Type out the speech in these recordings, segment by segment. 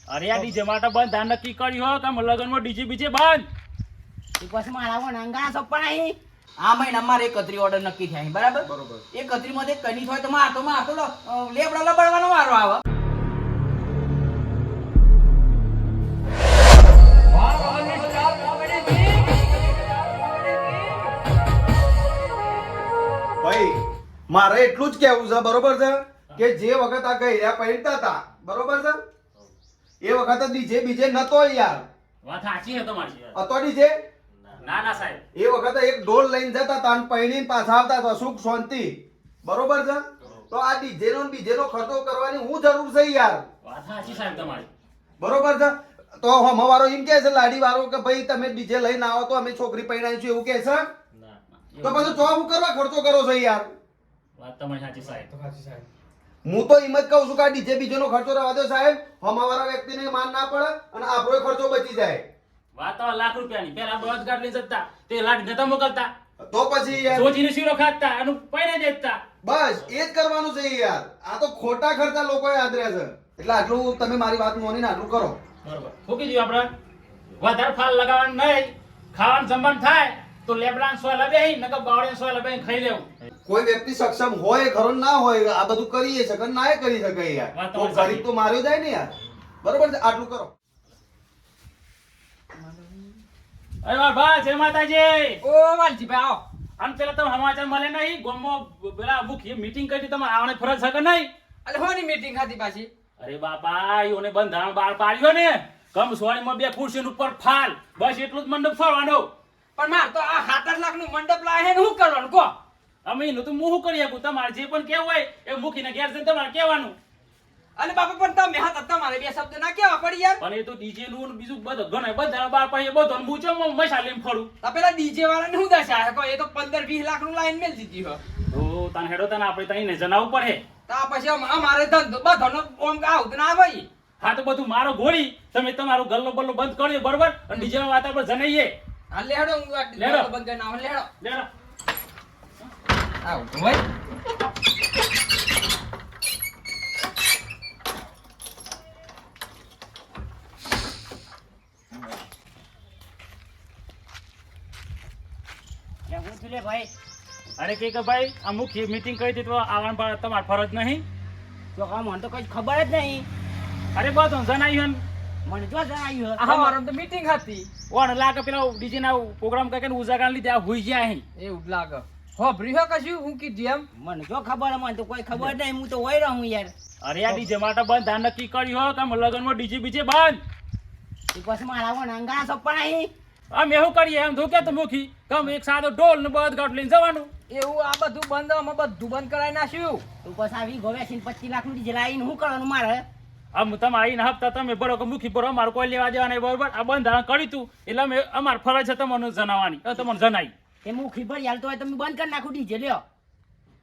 અરે આ ડીજે માટે બંધ આ નક્કી કર્યું હો કે લગનમાં ડીજે બીજે બંધ. પછી મારા વણાંગા સપના અહીં આ મહિના મારે 31 ઓર્ડર નક્કી થયા છે, બરાબર? 31 માંથી કની થાય તો મારતો લેબડા લબડવાનો વારો આવે. ભાઈ મારે એટલું જ કહેવું છે, બરોબર છે, કે જે વખત આ ગઈરા પહેરતા હતા, બરોબર છે, એ વખતે ડીજે બીજે નતો યાર. વાત સાચી છે તમારી. હતો ડીજે? ના ના સાહેબ, એ વખતે એક ઢોલ લઈને જતા હતા અને પહેરીને પાછા આવતા હતા, સુખ શાંતિ, બરોબર છે. તો આ ડીજે નો બીજે નો ખર્ચો કરવાની હું જરૂર છે યાર? વાત સાચી સાહેબ તમારી. બરોબર છે. તો હમવારો એમ કે છે લાડી વાળો કે ભાઈ તમે ડીજે લઈને આવો તો અમે છોકરી પરણાવીશું એવું કે છે. તો પછી ચો હું કરવા ખર્ચો કરો છો યાર? વાત તમારી સાચી સાહેબ. હું તો એમ જ કહું છું કે આ ડીજે બીજો નો ખર્ચો રહેવા દો સાહેબ. હમવાળા વ્યક્તિને માન ના પડે અને આપણો ખર્ચો બચી જાય. વાત તો લાખ રૂપિયાની. પેલા બળદગાડ લઈ જતા તે લાડ નતા મોકલતા, તો પછી યાર સોચીને શીરો ખાતા અને પૈને દેતા. બસ એ જ કરવાનું છે યાર. આ તો ખોટા ખર્ચા લોકો યાદ રહે છે. એટલે આટલું તમે મારી વાત માનીને આટલું કરો. બરોબર. શું કીધું આપણે? વધારે ફાલ લગાવવાનું નહીં, ખાવાનું જમવાનું થાય તો લેબડાન સોય લબે નકર બાવળે સોય લબે ખાઈ લેવું. કોઈ વ્યક્તિ સક્ષમ હોય ખરો ના હોય આ બધું કરીએ શકે ના કરી શકે યાર. વાત તો તમારી ગરીબ તો માર્યો જાય ને યાર. બરોબર છે, આટલું કરો. અરે વાહ ભાઈ, જય માતાજી. ઓ વાલજીભાઈ આવો. આમ પેલા તમે સમાચાર મળે નહીં ગોમમાં પેલા મુખી મીટિંગ કરી તમારે આવવાની ફરજ છે કે નહીં? અલે હોની મીટિંગ હતી પાછી? અરે બાપા ઈઓને બંધારણ બાર પાડ્યો ને કમ સોળીમાં 2 ખુરશી ઉપર ફાલ બસ એટલું જ મંડપ ફરવાનો. પણ માર તો આ 7 લાખ નું મંડપ લાવે છે ને શું કરવાનું કો? અમે એનું તો હું શું કરી શકું? તમારે જે પણ કેવું હોય એ મૂકીને ઘેર જઈને તમારે કહેવાનું. અલે બાપા પણ તમે હતા તમારે 2 શબ્દ ના કેવા પડી યાર. પણ એ તો ડીજે નું ને બીજું બધું ઘણા બંધારણ બાર પાડીએ બધો હું ચો મસાલે એમ ફરું. તો પેલા ડીજે વાળાને શું દશા હે કો? એ તો 15-20 લાખ નું લાઈન મેલ દીધી હો. તો તને હેડો તને આપણે તઈને જણાવવું પડે. તો આ પછી અમારે ધંધો બધાનો ઓમ આવું તો ના ભાઈ. હા તો બધું મારો ગોળી તમે તમારું ગલ્લો બલ્લો બંધ કર્યો બરોબર અને ડીજે માં વાત આપણે જણાઈએ. હા લેડો હું આ લેડો. બંધ કરી નાખો લેડો. લેડો. આવું તો ભાઈ. હું છું લે ભાઈ અરે કે ભાઈ આ મુખી મીટિંગ કરી હતી તો આવવાનું પણ તમારે ફરજ નહીં. તો કામ મને તો કઈ ખબર જ નહીં. અરે બધું જણાવ્યું મને જો જણાવ્યું આ મારો તો મીટિંગ હતી. ઓણ લાગે પેલા ડીજે ના પ્રોગ્રામ કરીને ઉજાગર લીધે આ હોઈ જાય અહીં. એવું જ લાગે. હો બ્રીહો કશું હું કીધું એમ? મને જો ખબર મને તો કોઈ ખબર નહીં. હું તો વઈ રહું યાર. અરે આ ડીજે માટે બંધ આ નક્કી કર્યું હો કે લગનમાં ડીજે બીજે બંધ. પછી મારા વણાંગા સપના અહીં અમે શું કરીએ એમ ધોકે તો મુખી કમ એક સાદો ઢોલ ને બળદગાડ લઈને જવાનું. એવું આ બધું બંધ અમે બધું બંધ કરાવી નાખ્યું. તું પછી આવી ગોવ્યા 25 લાખ નું ડીજે લાવીને શું કરવાનું મારે? આમ તમારે આવીને હપ્તા તમે ભરો કે મુખી ભરો અમારે કોઈ લેવા દેવા નહીં બરોબર. આ બંધારણ કર્યું તું એટલે અમે અમારે ફરજ છે તમને જણાવવાની. તમને જણાવી એ મુખી પર યાર તો હોય તમે બંધ કરી નાખો ડીજે લ્યો.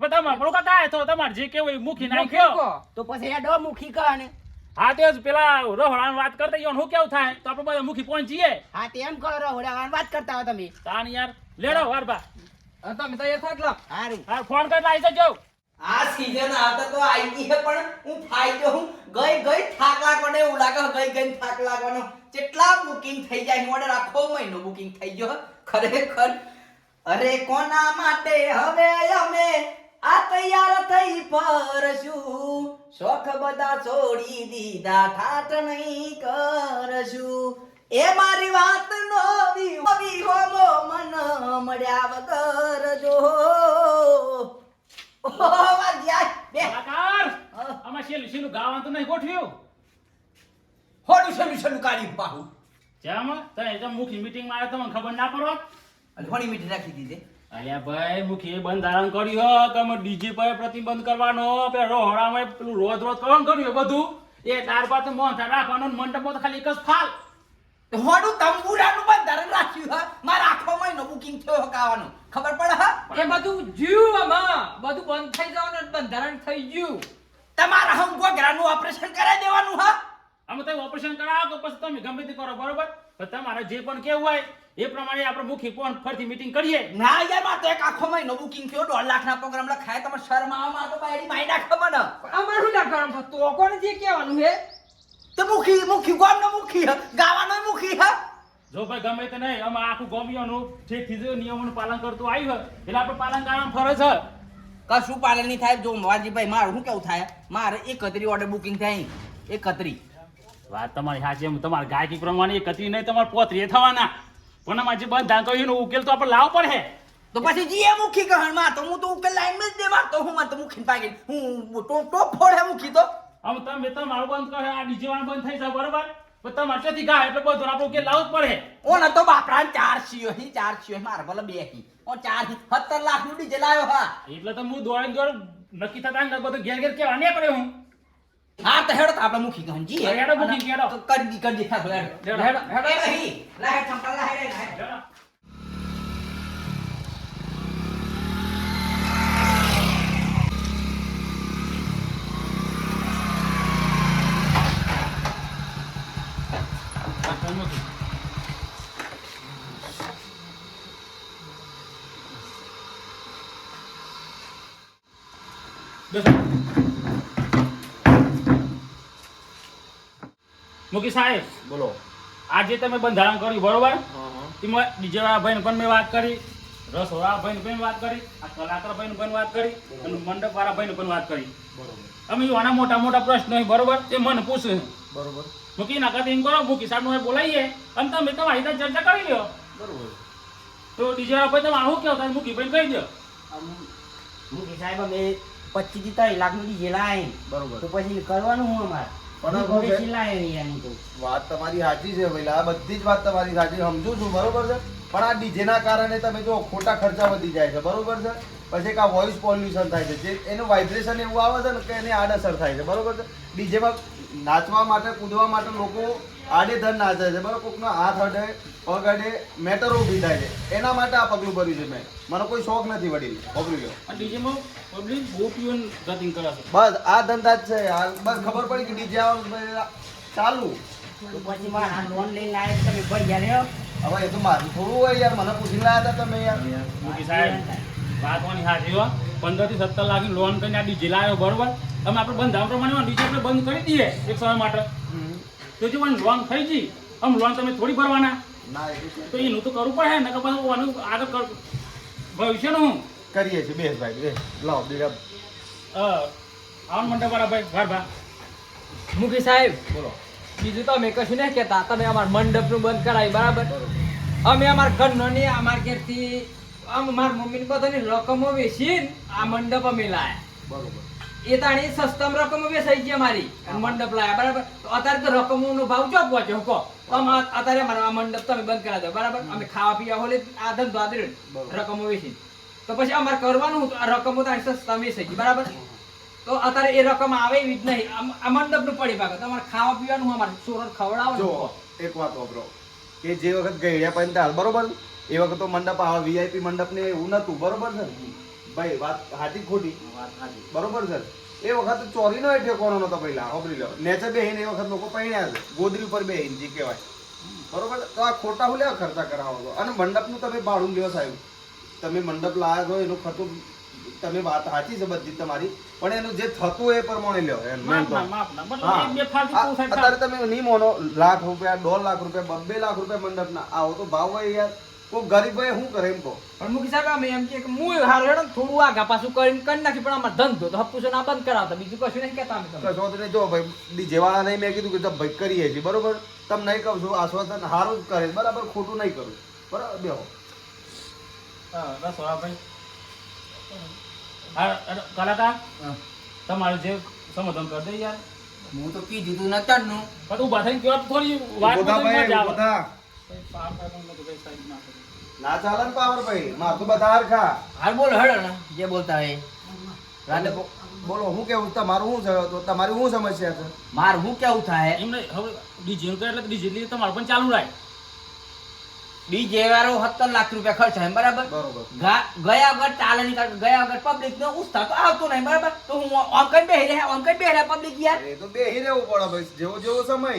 પણ તમારે પણ કાંઈ તો તમારે જે કેવું એ મુખી નાખ્યો. તો પછી યાર ડો મુખી કહે ને. હા તે જ પેલા રોહડાની વાત કરતા ઈવન શું કેવું થાય તો આપણે બધા મુખી પહોંચીએ. હા તે એમ કરો હોડા વાત કરતા હો તમે. તાન યાર લેડો વારબા. તમે તૈયાર થાક લા. સારું હા ફોન કરતા આવી જજો. આ સીઝન આવતા તો આવી ગઈ છે પણ હું ફાઈતો હું ગઈ થાક લાગવાનો એવું લાગે. ગઈ થાક લાગવાનો. કેટલા બુકિંગ થઈ જાય ઓર્ડર આખો મહિનો બુકિંગ થઈ ગયો ખરેખર. અરે કોના માટે હવે અમે આ તૈયાર થઈ ફરશું? શોખ બધા છોડી દીધા ઠાઠ નહીં કરશું. એ મારી વાત નો વિહોમો મન મળ્યા વગર જો. ઓ વાગ્યા બે કલાકાર આમાં શેલું ગાવાનું તો નહીં ગોઠવ્યું. હોડું છેલું કાઢી પાહું. જામ તને તો મુખી મીટિંગ માં આવ્યો તમને ખબર ના પડો. અને હોની મીઠી રાખી દીધી. અલ્યા ભાઈ મુખી બંધારણ કર્યું કે અમે ડીજે પર પ્રતિબંધ કરવાનો પેલો રોહડામાં પેલું રોજ કરવાનું કર્યું બધું એ તાર પાસે મોંથા રાખવાનું મંડપમાં તો ખાલી એક જ ફાલ. હોડું તંબુરાનું બંધારણ રાખ્યું હા. મારા આખો મહિનો બુકિંગ થયો હકાવાનું ખબર પડે હા? એ બધું જ્યું આમાં બધું બંધ થઈ જવાનું બંધારણ થઈ ગયું. તમારા હમ ગોગરાનું ઓપરેશન કરાવી દેવાનું હા. અમે તો ઓપરેશન કરાવો તો પછી તમે ગમે તે કરો બરોબર. પણ તમારે જે પણ કેવું હોય એ પ્રમાણે આપણે મુખી ફોન ફરતી મીટિંગ કરીએ. ના યાર મારે તો એક આખો મહિનો બુકિંગ થયો 2 લાખ ના પ્રોગ્રામ લખાય. તમારે શરમ આવે? મારે તો બાયડી માઈ નાખે મને. અમાર શું નાખવાનું? તો કોને જે કહેવાનું હે તો મુખી ગામનો મુખી હ ગાવાનો મુખી હ જો ભાઈ ગમે તે નહીં અમે આખું ગોમિયાનું ઠેઠથી જે નિયમોનું પાલન કરતું આવ્યું હોય એટલે આપણે પાલન કરવાનું ફરજ છે. કશું પાલન નહીં થાય જો વાલજીભાઈ મારું શું કેવું થાય મારે 31 ઓર્ડર બુકિંગ થાય 31 વાત તમારી સાચી એમ તમારે ગાયકી પ્રમાણે એકત્રી નહીં તમારે પોતરી થવાના પણ અમારે જે બંધ કહ્યું એનો ઉકેલ તો આપણે લાવવો પડે. તો પછી જીએ મુખી કહણ માં તો હું તો ઉકેલ લાઈન માં જ દે મારતો હું માં તો મુખી પાગી હું ટોપ ફોડે મુખી તો આમ તમે તમારું બંધ કરે આ ડીજે વાળું બંધ થઈ જાય બરોબર પણ તમારે ત્યાંથી ગાય એટલે બધું આપણે ઉકેલ લાવવું જ પડે. ઓને તો બાપરા 4 સીઓ મારે ભલે 2 કી ઓ 17 લાખ નું ડીજે લાવ્યો હા એટલે તો હું દોડ નક્કી થતા ને બધું ઘેર ઘેર કેવા નહીં પડે હું. હા તો હેડો તો આપણે મુખી કહણ જી હેડો મુખી હેડો. તો કરી ખાતો હેડો હેડો નહીં લાહે ચંપલ લાહે મુકી સાહેબ બોલો. આજે તમે બંધારણ કર્યું બરોબર એમાં ડીજે વાળા ભાઈને પણ મેં વાત કરી, રસ વાળા ભાઈને પણ વાત કરી, આ કલાકાર ભાઈને પણ વાત કરી અને મંડપ વાળા ભાઈને પણ વાત કરી. અમે આના મોટા મોટા પ્રશ્નો હોય બરોબર એ મને પૂછે બરોબર મૂકી ના કરતા એમ કરો મૂકી સાહેબ નું બોલાવીએ અને તમે તમારી રીતે ચર્ચા કરી લ્યો. બરોબર. તો ડીજે વાળા ભાઈ તમે આવું કેવો થાય મૂકી ભાઈ કહી દો. મુખી સાહેબ અમે 25 થી 30 લાખ નું ડીજે લાય બરોબર. તો પછી કરવાનું હું અમારે પણ પણ હવે ચિલ્લાય નહીં આની તો વાત તમારી સાચી છે ભાઈ, આ બધી જ વાત તમારી સાચી સમજુ છું બરોબર છે, પણ આ ડીજે ના કારણે તમે જો ખોટા ખર્ચા વધી જાય છે બરોબર છે, પછી આ વોઇસ પોલ્યુશન થાય છે, જે એનું વાઇબ્રેશન એવું આવે છે ને કે એને આડઅસર થાય છે બરોબર છે. ડીજેમાં નાચવા માટે કૂદવા માટે લોકો આડેધડ નાચે છે બરોબર, કોકનો હાથ અડે પગ અડે મેટરો ઊભી થાય છે, એના માટે આ પગલું ભર્યું છે મેં. મને કોઈ શોખ નથી વડીલ પગલું લ્યો. અને ડીજેમાં પબ્લિક બહુ પીવન ગતિંગ કરે છે. બસ આ ધંધા જ છે, આ બસ ખબર પડી કે ડીજે ચાલુ. તો પછી મારે આ લોન લઈને લાય તો તમે ભરી ગયા રહ્યો હવે એ તો મારું થોડું હોય યાર, મને પૂછીને લાયા હતા તમે યાર. મૂકી સાહેબ વાત વાની સાચી હો 15 થી 17 લાખની લોન કરીને આ ડીજે લાવ્યો બરોબર. અમે આપણે બંધારણ પ્રમાણે ડીજે આપણે બંધ કરી દઈએ એક સમય માટે. તો જો લોન થઈ ગઈ આમ લોન તમે થોડી ભરવાના ના એ તો તો એનું તો કરવું પડે ને કે પછી આનું આગળ ભવિષ્યનું કરીએ છીએ બેસ ભાઈ બેસ લાવો બીજા આવું મંડપ વાળા ભાઈ ઘર ભા મુખી સાહેબ બોલો. બીજું તો અમે કશું નહીં કહેતા, તમે અમારા મંડપનું બંધ કરાવી બરાબર. અમે અમારા ઘરનો ને અમારા ઘેરથી મારા મમ્મીને બધાની રકમો વેચીને આ મંડપ અમે લાયા બરોબર. એ તાણી સસ્તામાં રકમો વેચાઈ છે અમારી મંડપ લાયા બરાબર. તો અત્યારે તો રકમોનો ભાવ ચોક પહોંચ્યો કહો તો અત્યારે અમારા આ મંડપ તમે બંધ કરાવી દો બરાબર. અમે ખાવા પીવા હોલે આ ધંધો આદરે રકમો વેચી તો પછી અમારે કરવાનું હતું, આ રકમો તાણી સસ્તા વેચાઈ ગઈ બરાબર. તો અત્યારે એ રકમ આવે એવી જ નહીં, આ મંડપનું પડી પાકે તમારે ખાવા પીવાનું અમારે સોરઠ ખવડાવો જો એક વાત વાપરો કે જે વખત ગયડ્યા પંચાલ બરોબર, એ વખત તો મંડપ આ વીઆઈપી મંડપ ને એવું નતું બરોબર છે ભાઈ. વાત હાથી ખોટી બરોબર છે. એ વખત ચોરીનો એ ઠેકોનો નતો પહેલા હોબરી લો નેચે બેહીને એ વખત લોકો પૈણ્યા છે ગોદરી ઉપર બેહીને જે કહેવાય બરોબર. તો આ ખોટા હું લેવા ખર્ચા કરાવો છો, અને મંડપનું તમે ભાડું લ્યો સાહેબ, તમે મંડપ લાયા છો એનો ખર્ચો તમે વાત સાચી છે બધી તમારી, પણ એનું જે થતું એ પ્રમાણે લ્યો એમ મેન તો. હા અત્યારે તમે નહીં મોનો લાખ રૂપિયા 1.5 લાખ રૂપિયા 2 લાખ રૂપિયા મંડપના આવો તો ભાવ હોય યાર, કોઈ ગરીબ ભાઈ શું કરે એમ કહો. પણ મુખી સાહેબ અમે એમ કે હું હારું હેડો ને થોડું આગા પાછું કરીને કરી નાખી, પણ અમારો ધંધો તો હપ્પુ છે ના બંધ કરાવતા, બીજું કશું નહીં કહેતા અમે તમને. કશો તો જો ભાઈ ડીજે વાળા નહીં મેં કીધું કે તમે ભાઈ કરીએ છીએ બરોબર, તમે નહીં કહું છું આશ્વાસન સારું જ કરે બરાબર, ખોટું નહીં કરું બરાબર. બેહો ભાઈ કલાકાર તમારે જે સમાધાન કરી દે યાર. હું તો કીધું તું નતરનું પણ ઉભા થઈને કયો થોડી વાત ઉભા ભાઈ, મજા આવે. ઉભા. ના ચાલે ને પાવર ભાઈ, માર તો બધા હરખા. હાલ બોલો હેડો ને જે બોલતા હોય રાતે બોલો હું કેવું તમારું શું છે, તો તમારી શું સમસ્યા છે. માર હું કેવું થાય એમને હવે ડીજે નું એટલે ડીજે ની તમારે પણ ચાલુ રાખ. ડીજે વાળો 17 લાખ રૂપિયા ખર્ચ થાય બરાબર. બરોબર. ગયા વગર ચાલે નહીં, કારણ કે ગયા વગર પબ્લિક નો ઉત્સાહ તો આવતો નહીં બરાબર. તો હું અંકલ બે રહ્યા પબ્લિક યાર, એ તો બેહી રહેવું પડે ભાઈ, જેવો જેવો સમય.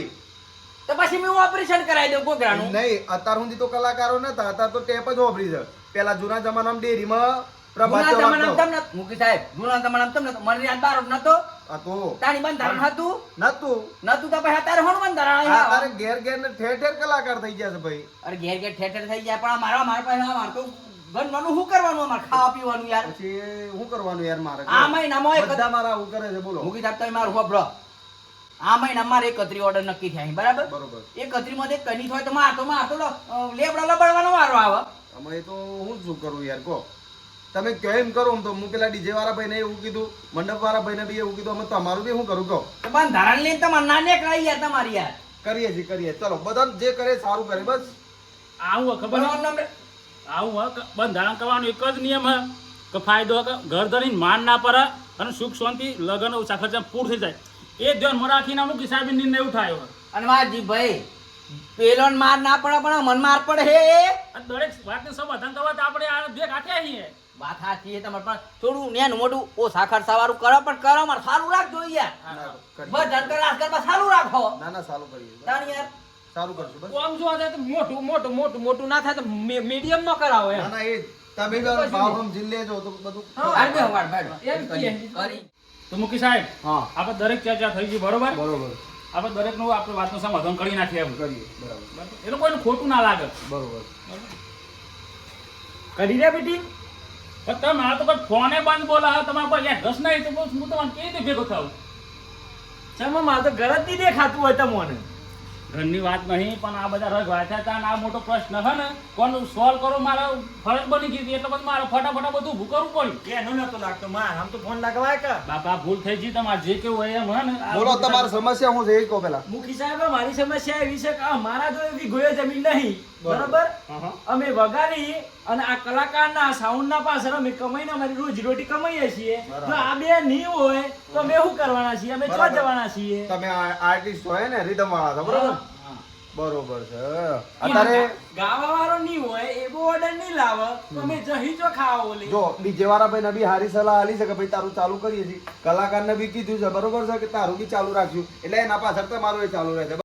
તો પછી મેં ઓપરેશન કરાવી દઉં ગોગરાનું. નહીં અત્યાર સુધી તો કલાકારો નતા, અત્યારે તો ટેપ જ વાપરી છે. પેલા જૂના જમાનામાં ડેરીમાં પ્રભાત જૂના ચૌહાણ જમાનામાં તમને મુકી સાહેબ જૂના જમાનામાં તમને તો મને યાદ બારો નતો આ તો તારી બંધારણ હતું નતું નતું તો પછી અત્યારે હોણ બંધારણ આ આવ્યા. તારે ઘેર ઘેર ને ઠેર ઠેર કલાકાર થઈ ગયા છે ભાઈ. અરે ઘેર ઘેર ઠેઠ થઈ જાય પણ મારા પાસે અમારે તો ગણવાનું શું કરવાનું અમારે ખાવા પીવાનું યાર પછી શું કરવાનું યાર મારે આ મહિનામાં એક બધા મારા આવું કરે છે બોલો. મૂકી સાહેબ તમે મારું હોભળો. આ મહિનામાં મારે 31 ઓર્ડર નક્કી થયા છે, બરાબર બરોબર. 31 માંથી એક કની હોય તો મારતો લેબડા લબડવાનો વારો આવે. અમે તો હું શું કરું યાર કહો. તમે કહો એમ કરો આમ તો હું પેલા ડીજે વાળા ભાઈને એવું કીધું, મંડપ વાળા ભાઈને બી એવું કીધું, અમે તમારું બી શું કરું કહો. તો બંધારણ લઈને તમારે ના નીકળાય યાર તમારી યાર. કરીએ છીએ કરીએ. ચલો બધા જે કરે સારું કરે બસ. આવું ખબર બરાબર નંબર આવું બંધારણ કરવાનો એક જ નિયમ હે કે ફાયદો હે કે ઘર ધરીને માન ના પડે અને સુખ શાંતિ લગ્ન ઓછા ખર્ચા પૂર થઈ જાય એ ધ્યાનમાં રાખીને અમુક હિસાબે નિર્ણય ઉઠાયો હે. અને વાજી ભાઈ પેલો ને માર ના પડે પણ મન માર પડે હે અને દરેક વાતને સમાધાન કરવા તો આપણે આ બે કાઠે છીએ. વાત સાચી છે તમારે પણ થોડું નેનું મોટું ઓછા ખર્ચાવાળું કરો પણ કરો મારે સારું રાખજો યાર. ના, કરીએ. બધા કલાસ કરવા સારું રાખો ના ના સારું કરીએ. તાણ યાર સારું કરશું બસ. આમ જોવા જાય તો મોટું ના થાય તો મીડિયમ નો કરાવો એમ. ના ના એ તમે બી ભાવ સમજી લેજો તો બધું. હાલ બે હવાર ભાડો. એમ કીએ. કરી તો મુકી સાહેબ હા આપણે દરેક ચર્ચા થઈ ગઈ બરોબર બરોબર આપણે દરેકનું આપણે વાતનું સમાધાન કરી નાખીએ એમ. કરીએ બરાબર એટલે કોઈને ખોટું ના લાગે. બરોબર. કરી રહ્યા બેટી પણ તમે મારા તો કોઈ ફોને બંધ બોલા તમારા પર યાર રસ નહીં તો બસ હું તમારે કેવી રીતે ભેગો થાઉં. ચામાં મારે તો ઘર જ નહીં દેખાતું હોય તમને. ઘરની વાત નહીં પણ આ બધા રગ વાંચ્યા હતા અને આ મોટો પ્રશ્ન છે ને કોનું સોલ્વ કરો મારા ફરજ બની ગઈ હતી એટલે પછી મારે ફટાફટ બધું ઊભું કરવું પડ્યું. એનો નતો લાગતો માર આમ તો ફોન લગાવાય કે બાપા ભૂલ થઈ ગઈ તમારે જે કેવું હોય એમ હે ને આ બોલો બધું તમારી સમસ્યા શું છે એ કહો પેલા. મુખી સાહેબ મારી સમસ્યા એવી છે કે મારા જો એવી ગોયો જમીન નહીં બરોબર. બરાબર હા, હા. અમે વગાડી અને આ કલાકારના સાઉન્ડના પાછળ અમે કમાઈને અમારી રોજીરોટી કમાઈએ છીએ બરાબર. જો આ બે નહીં હોય તો અમે શું કરવાના છીએ અમે ચો બરાબર. જવાના છીએ તમે આર્ટિસ્ટ હોય ને રીધમ વાળા છો બરોબર હા. બરોબર છે. અત્યારે ગાવા વાળો નહીં હોય એવો ઓર્ડર નહીં લાવે તો અમે જહી જો ખાવા ઓલી જો ડીજે વાળા ભાઈ બી હારી સલાહ આલી છે કે ભાઈ તારું ચાલુ કરીએ છીએ, કલાકારને બી કીધું છે બરોબર છે કે તારું બી ચાલુ રાખજો, એટલે એના પાછળ તમારું એ ચાલુ રહેશે.